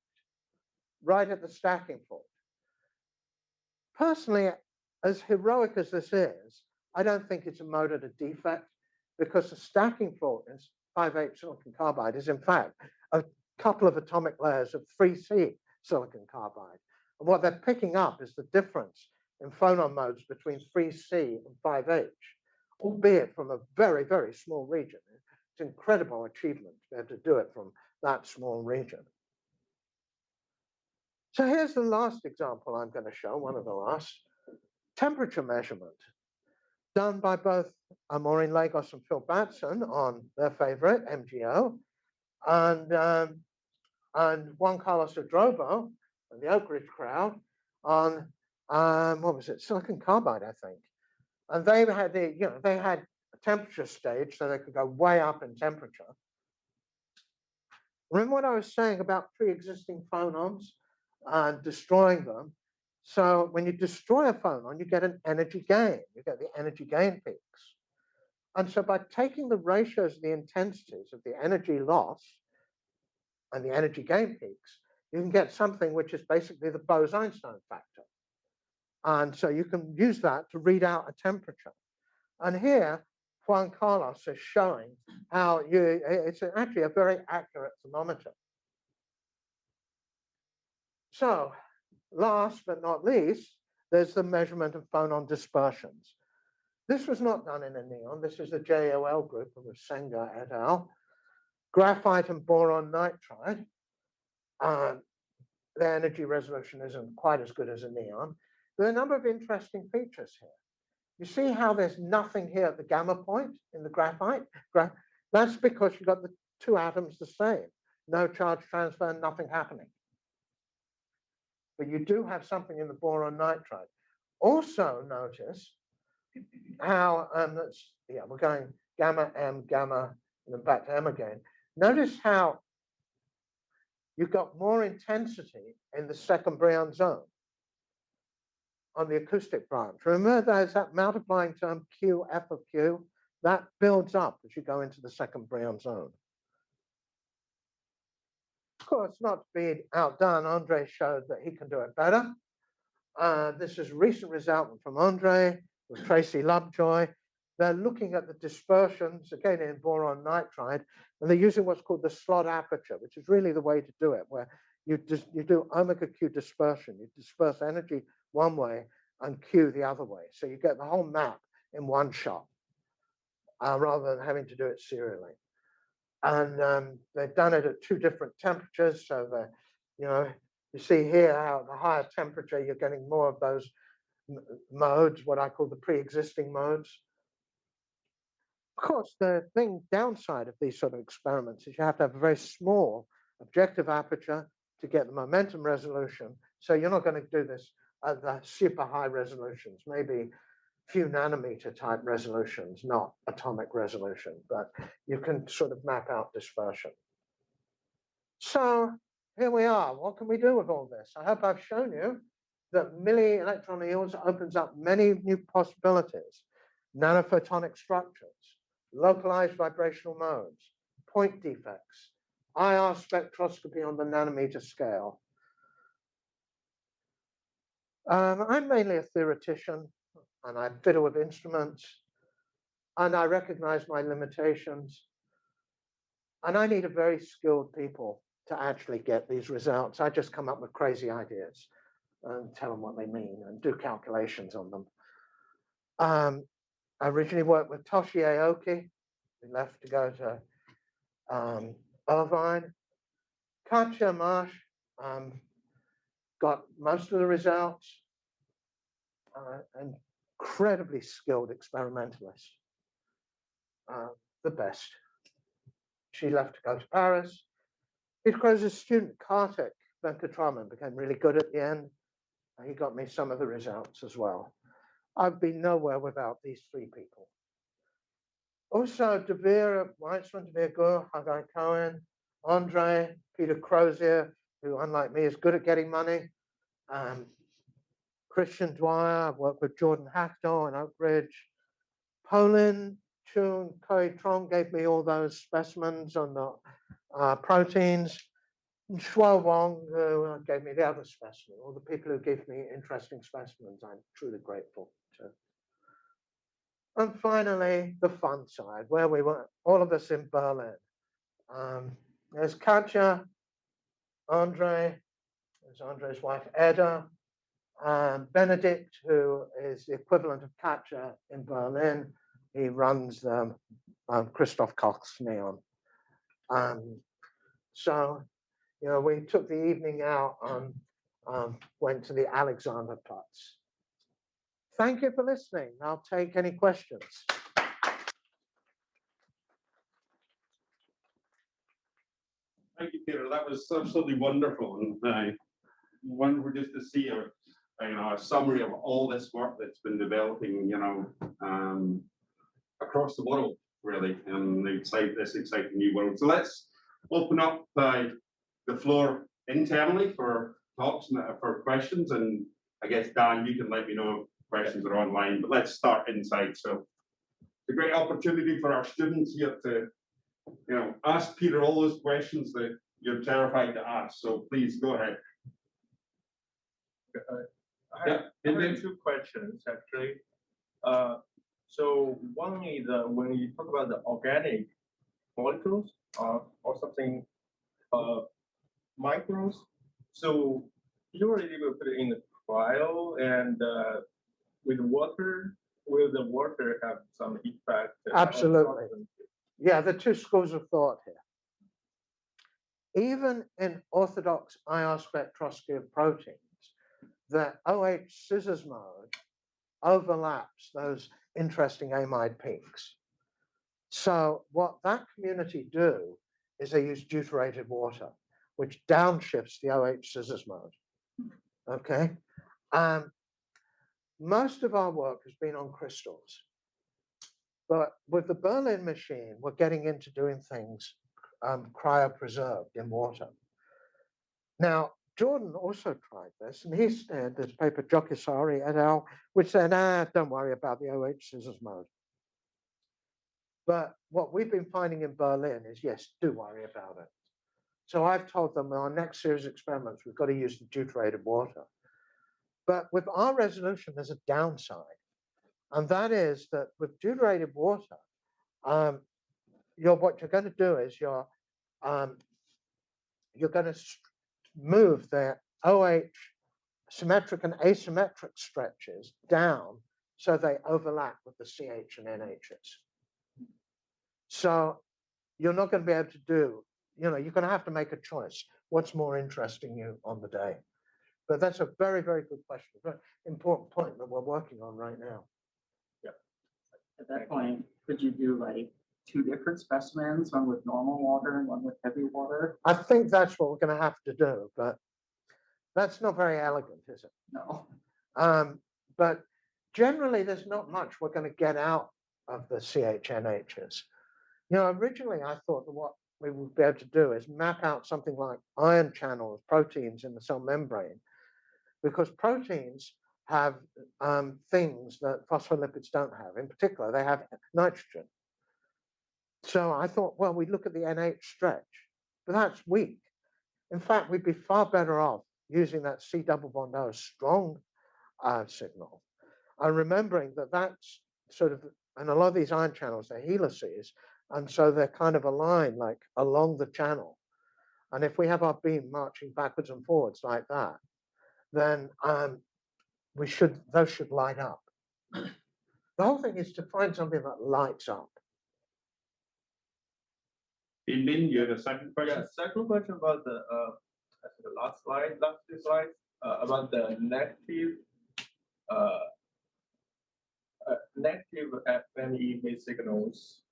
right at the stacking fault. Personally, as heroic as this is, I don't think it's a mode at a defect, because the stacking fault in 5H silicon carbide is in fact a couple of atomic layers of 3C silicon carbide. And what they're picking up is the difference in phonon modes between 3C and 5H, albeit from a very, very small region. It's an incredible achievement to be able to do it from that small region. So here's the last example I'm going to show, one of the last. Temperature measurement, done by both Maureen Lagos and Phil Batson on their favorite, MGO, and Juan Carlos Adrobo and the Oak Ridge crowd on, what was it, silicon carbide, I think. And they had they had a temperature stage so they could go way up in temperature. Remember what I was saying about pre-existing phonons and destroying them? So when you destroy a phonon, you get an energy gain. You get the energy gain peaks. And so by taking the ratios of the intensities of the energy loss and the energy gain peaks, you can get something which is basically the Bose-Einstein factor. And so you can use that to read out a temperature. And here, Juan Carlos is showing how it's actually a very accurate thermometer. So last but not least, there's the measurement of phonon dispersions. This was not done in a Nion. This is the JOL group of Senga et al. Graphite and boron nitride. The energy resolution isn't quite as good as a Nion. There are a number of interesting features here. You see how there's nothing here at the gamma point in the graphite? That's because you've got the two atoms the same. No charge transfer, nothing happening. But you do have something in the boron nitride. Also notice how, we're going gamma, M, gamma, and then back to M again. Notice how you've got more intensity in the second Brion zone on the acoustic branch. Remember there's that multiplying term Q, F of Q, that builds up as you go into the second Brion zone. Of course, not to be outdone, Andre showed that he can do it better. This is a recent result from Andre with Tracy Lovejoy. They're looking at the dispersions, again in boron nitride, and they're using what's called the slot aperture, which is really the way to do it, where you do omega Q dispersion. You disperse energy one way and Q the other way. So you get the whole map in one shot, rather than having to do it serially. And they've done it at two different temperatures. So that, you see here how at the higher temperature, you're getting more of those modes, what I call the pre-existing modes. Of course, the downside of these sort of experiments is you have to have a very small objective aperture to get the momentum resolution. So you're not going to do this at the super high resolutions, maybe few nanometer type resolutions, not atomic resolution, but you can sort of map out dispersion. So here we are. What can we do with all this? I hope I've shown you that milli-electron EELS opens up many new possibilities. Nanophotonic structures, localized vibrational modes, point defects, IR spectroscopy on the nanometer scale. I'm mainly a theoretician, and I fiddle with instruments, and I recognize my limitations. And I need a very skilled people to actually get these results. I just come up with crazy ideas and tell them what they mean and do calculations on them. I originally worked with Toshi Aoki, who left to go to Irvine. Katja Marsh got most of the results. Incredibly skilled experimentalist, the best. She left to go to Paris. Because a student, Kartik Venkatraman, became really good at the end. He got me some of the results as well. I've been nowhere without these three people. Also, Devere Weitzman, Devere Gur, Hagai Cohen, Andre, Peter Crozier, who, unlike me, is good at getting money. Christian Dwyer, I've worked with Jordan Hacknell in Oak Ridge. Polin, Chun, Koi Trong gave me all those specimens on the proteins. Shuo Wong, who gave me the other specimen. All the people who give me interesting specimens, I'm truly grateful to. And finally, the fun side, where we were, all of us in Berlin. There's Katja, Andre, there's Andre's wife, Edda, Benedict, who is the equivalent of Katja in Berlin. He runs Christoph Koch's Nion. So, you know, we took the evening out and went to the Alexanderplatz. Thank you for listening. I'll take any questions. Thank you, Peter. That was absolutely wonderful, and wonderful just to see a summary of all this work that's been developing, across the world, really, and this exciting new world. So let's open up the floor internally for talks and for questions, and I guess Dan, you can let me know if questions are online. But let's start inside. So it's a great opportunity for our students here to, ask Peter all those questions that you're terrified to ask. So please go ahead. I have two questions actually. So one is when you talk about the organic molecules or something microns, so usually we put it in the cryo and with water. Will the water have some effect? Absolutely. Yeah, the two schools of thought here. Even in orthodox IR spectroscopy of proteins, the OH scissors mode overlaps those interesting amide peaks. So what that community do is they use deuterated water, which downshifts the OH scissors mode. Okay. Most of our work has been on crystals. But with the Berlin machine, we're getting into doing things cryopreserved in water. Now, Jordan also tried this, and he said this paper, Jokisari et al., which said, don't worry about the OH scissors mode. But what we've been finding in Berlin is, yes, do worry about it. So I've told them in our next series of experiments, we've got to use the deuterated water. But with our resolution, there's a downside. And that is that with deuterated water, what you're going to do is you're going to move the OH symmetric and asymmetric stretches down so they overlap with the CH and NHs. So you're not going to be able to do, you're going to have to make a choice. What's more interesting you on the day? But that's a very, very good question. Very important point that we're working on right now. At that point, could you do like two different specimens, one with normal water and one with heavy water? I think that's what we're going to have to do, but that's not very elegant, is it? No. But generally, there's not much we're going to get out of the CHNHs. Originally, I thought that what we would be able to do is map out something like ion channels, proteins in the cell membrane, because proteins have things that phospholipids don't have. In particular, they have nitrogen. So I thought, well, we'd look at the NH stretch, but that's weak. In fact, we'd be far better off using that C double bond O strong signal. And remembering that that's sort of, and a lot of these ion channels, they're helices, and so they're kind of aligned like along the channel. And if we have our beam marching backwards and forwards like that, then those should light up. The whole thing is to find something that lights up. Min, you had a second question? Yeah, second question about the last two slides, about the negative meV signals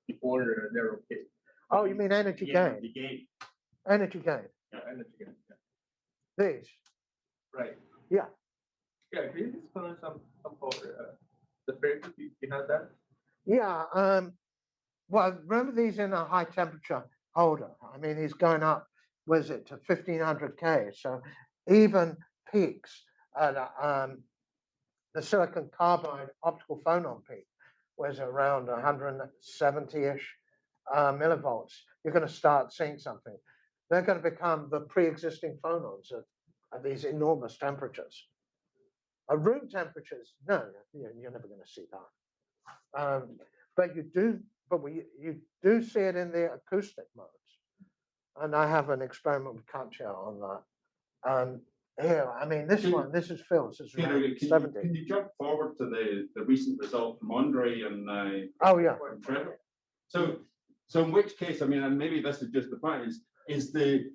before they're okay. Oh, you mean energy gain? Energy gain. Yeah, energy gain. Yeah. These. Right. Yeah. Yeah, can you explain some the physics behind that? Yeah. Well, remember these in a high temperature holder. I mean, he's going up, was it, to 1500 K. So even peaks And the silicon carbide optical phonon peak was around 170-ish millivolts. You're going to start seeing something. They're going to become the pre-existing phonons at these enormous temperatures. At room temperatures, no, you're never going to see that. But you do see it in the acoustic modes. And I have an experiment with Katja on that. Here, I mean, this is Phil's. This is Peter, around can 70. you jump forward to the recent result from Andre and Oh, yeah. and Trevor? So in which case, I mean, and maybe this is just the point, is the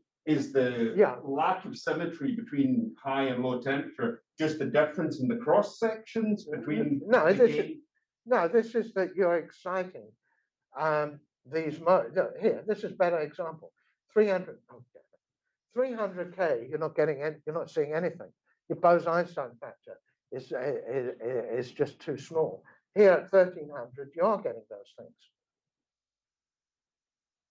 lack of symmetry between high and low temperature just the difference in the cross sections between this is that you're exciting these modes. Here, this is a better example. 300K, you're not seeing anything. Your Bose-Einstein factor is just too small. Here at 1300, you are getting those things.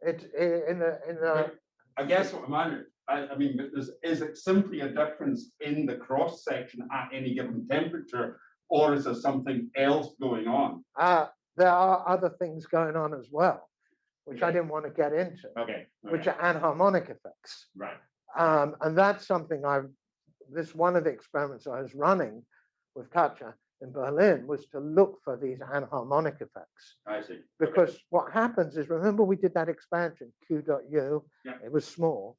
It's in the. I guess what I mean, is it simply a difference in the cross section at any given temperature, or is there something else going on? There are other things going on as well, which I didn't want to get into. Okay. Which are anharmonic effects. Right. And that's something one of the experiments I was running with Katja in Berlin was to look for these anharmonic effects. I see. Because what happens is, remember we did that expansion, Q.U, it was small,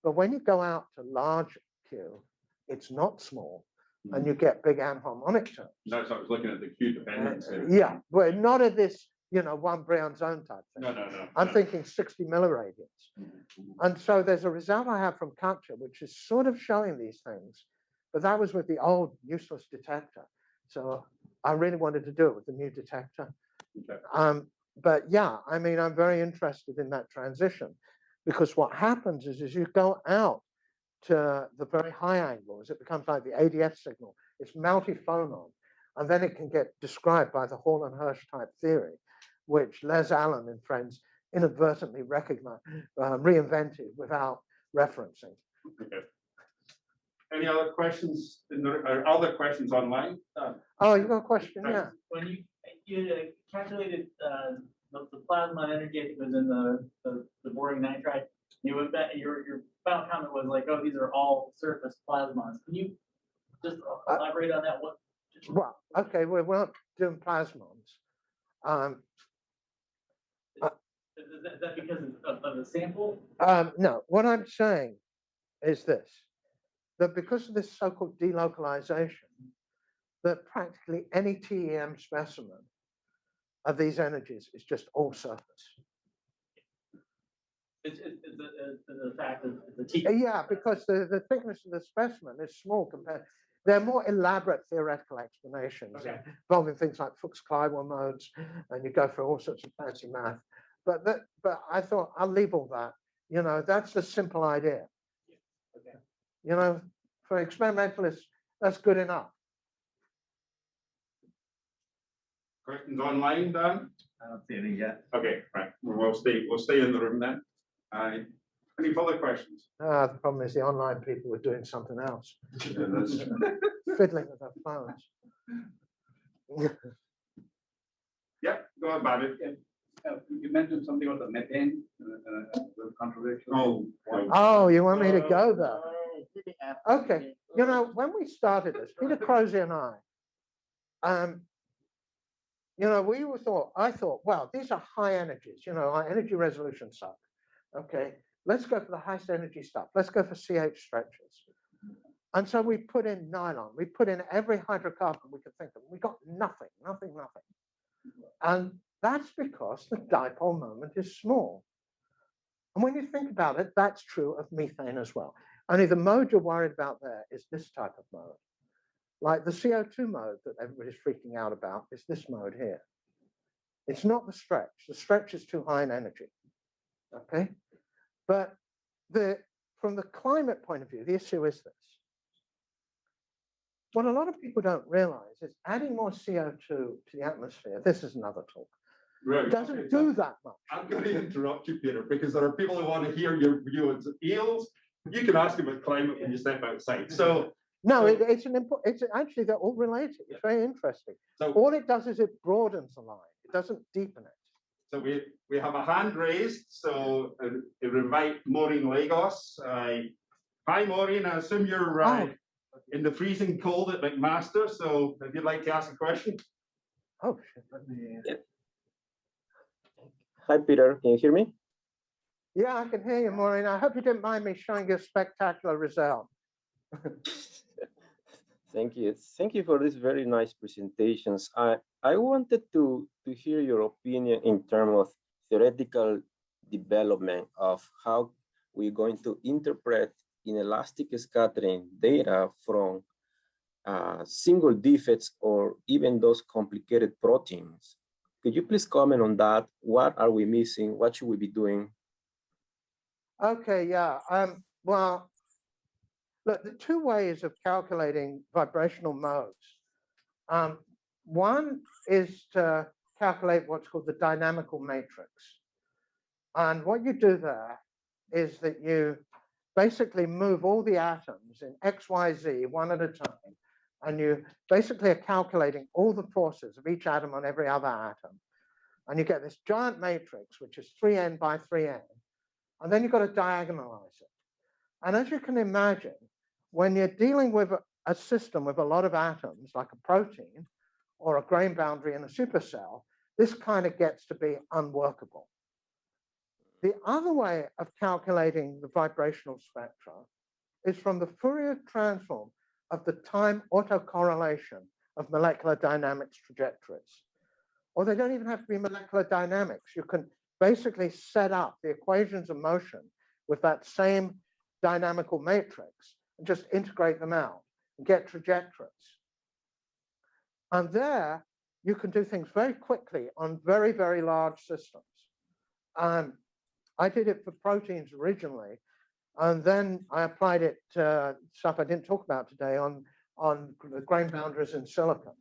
but when you go out to large Q, it's not small, and you get big anharmonic terms. That's what I was looking at the Q dependency. Yeah, but not at this, 1 Brown zone type thing. No. I'm thinking 60 milliradians. And so there's a result I have from Katja, which is sort of showing these things, but that was with the old useless detector. So I really wanted to do it with the new detector. Okay. But yeah, I mean, I'm very interested in that transition because what happens is you go out to the very high angles, it becomes like the ADF signal. It's multi-phonon, and then it can get described by the Hall and Hirsch type theory, which Les Allen and friends inadvertently reinvented without referencing. Okay. Any other questions? Or other questions online? Oh, you got a question? Yeah. When you calculated the plasma energy, it was in the boring nitride. Your final comment was like, "Oh, these are all surface plasmas." Can you just elaborate on that? Well, okay, we're not doing plasmons. Is that because of the sample? No, what I'm saying is this, that because of this so-called delocalization, that practically any TEM specimen of these energies is just all surface. It's the fact that the T. Yeah, because the thickness of the specimen is small compared. There are more elaborate theoretical explanations involving things like Fuchs-Kleiber modes, and you go through all sorts of fancy math. But I thought I'll leave all that. That's the simple idea. Okay. For experimentalists, that's good enough. Questions online, Dan? I don't see any yet. Okay, right. We'll stay in the room then. Any further questions? The problem is the online people were doing something else, fiddling with their phones. Yeah, go on, Bobby. You mentioned something about the methane, the controversial. Oh, you want me to go there? Okay. When we started this, Peter Crozier and I, I thought, well, these are high energies, our energy resolution suck. Okay, let's go for the highest energy stuff. Let's go for CH stretches. And so we put in nylon, we put in every hydrocarbon we could think of. We got nothing. And that's because the dipole moment is small. And when you think about it, that's true of methane as well. Only the mode you're worried about there is this type of mode. Like the CO2 mode that everybody's freaking out about is this mode here. It's not the stretch. The stretch is too high in energy. Okay? But from the climate point of view, the issue is this. What a lot of people don't realize is adding more CO2 to the atmosphere, this is another talk, Right. doesn't do that much. I'm going to interrupt you, Peter, because there are people who want to hear your view on EELS. You can ask about climate when you step outside. So No, So- it's it's actually, they're all related. It's very interesting. So, All it does is it broadens the line. It doesn't deepen it. so we have a hand raised, so we invite Maureen Lagos. Hi, Maureen, I assume you're Oh. in the freezing cold at McMaster, so if you'd like to ask a question. Oh, shit, let me. Hi, Peter. Can you hear me? Yeah, I can hear you, Maureen. I hope you didn't mind me showing you a spectacular result. Thank you. Thank you for these very nice presentations. I wanted to hear your opinion in terms of theoretical development of how we're going to interpret inelastic scattering data from single defects or even those complicated proteins. Could you please comment on that? What are we missing? What should we be doing? Okay, yeah. Well, look, the two ways of calculating vibrational modes. One is to calculate what's called the dynamical matrix. And what you do there is that you basically move all the atoms in X, Y, Z one at a time. And you basically are calculating all the forces of each atom on every other atom. And you get this giant matrix, which is 3n by 3n. And then you've got to diagonalize it. And as you can imagine, when you're dealing with a system with a lot of atoms, like a protein or a grain boundary in a supercell, this kind of gets to be unworkable. The other way of calculating the vibrational spectra is from the Fourier transform of the time autocorrelation of molecular dynamics trajectories. Or they don't even have to be molecular dynamics. You can basically set up the equations of motion with that same dynamical matrix and just integrate them out and get trajectories. And there, you can do things very quickly on very, very large systems. I did it for proteins originally, and then I applied it to stuff I didn't talk about today on the grain boundaries in silicon.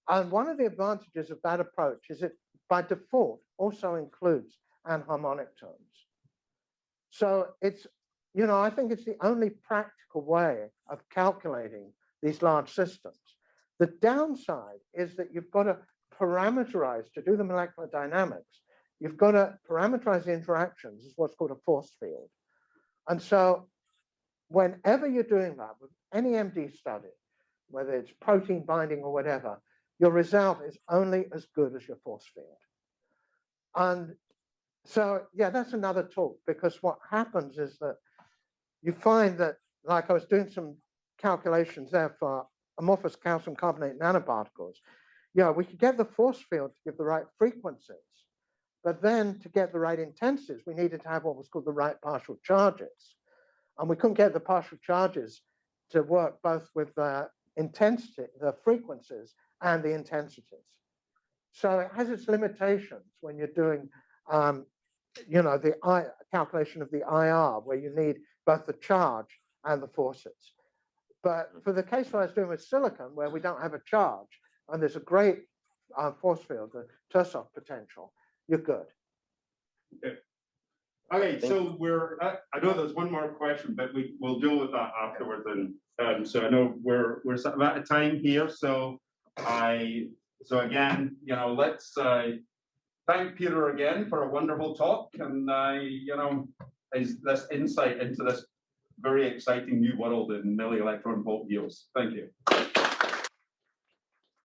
And one of the advantages of that approach is it, by default, also includes anharmonic terms. So it's, you know, I think it's the only practical way of calculating these large systems. The downside is that you've got to parameterize, to do the molecular dynamics, you've got to parameterize the interactions as what's called a force field. And so whenever you're doing that with any MD study, whether it's protein binding or whatever, your result is only as good as your force field. And so, yeah, that's another talk, because what happens is that you find that, like I was doing some calculations there for amorphous calcium carbonate nanoparticles, yeah, we could get the force field to give the right frequencies, but then to get the right intensities, we needed to have what was called the right partial charges. And we couldn't get the partial charges to work both with the intensity, the frequencies, and the intensities. So it has its limitations when you're doing, you know, the calculation of the IR, where you need both the charge and the forces. But for the case I was doing with silicon, where we don't have a charge, and there's a great force field, the Tursoff potential, you're good. Okay, so we're, I know there's one more question, but we'll deal with that afterwards. And so I know we're sort of out of time here. So again, you know, let's thank Peter again for a wonderful talk, and you know, this insight into this very exciting new world in milli-electron volt yields. Thank you.